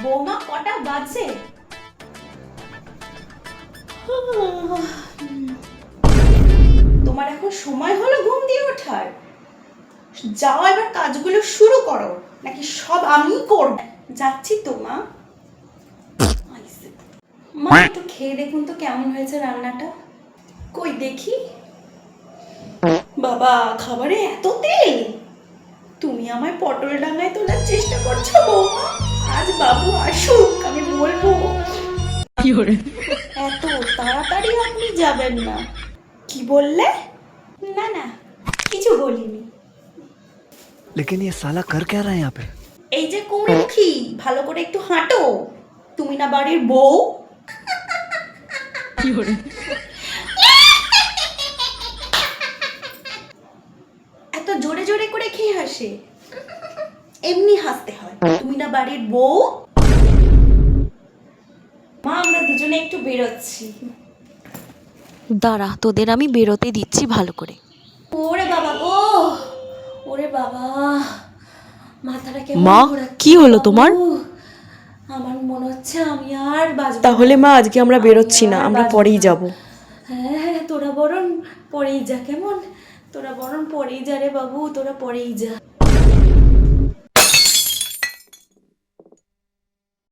বৌমা কটা বাজে? তোমার এখন সময় হলো ঘুম দিয়ে ওঠার? যাও এবার কাজগুলো শুরু করো, নাকি সব আমিই করব? যাচ্ছি তো মা। মা একটু খেয়ে দেখুন তো কেমন হয়েছে রান্নাটা। কই দেখি। বাবা, খাবারে এত তেল! তুমি আমায় পটল ডাঙায় তোলার চেষ্টা করছো বৌমা। আজ বাবু আসুক, আমি বলবো। এত তাড়াতাড়ি আপনি যাবেন না। কি বললে? না না, কিছু বলিনি। लेकिन ये साला कर क्या रहा है यहाँ पे? এই যে কুমড়ি, ভালো করে একটু হাঁটো। তুমি না বাড়ির বউ? এত জোরে জোরে করে খেয়ে হাসে? এমনি হাসতে হয়। তুমি না বাড়ির বউ? মা, আমরা দুজনে একটু বেরোচ্ছি। দাঁড়া, তোদের আমি বেরোতে দিচ্ছি ভালো করে। ওরে বাবা গো, ওরে বাবা, মাথাটা কেমন মা, ঘোরাচ্ছে কি হলো বাবু। তোমার? আমার মনে হচ্ছে আমি আর বাঁচবো না। তাহলে মা, আজকে আমরা বেরোচ্ছি না, আমরা পরেই যাব। হ্যাঁ হ্যাঁ, তোরা বরং পরেই যা। কেমন? তোরা বরং পরেই যা রে বাবু, তোরা পরেই যা।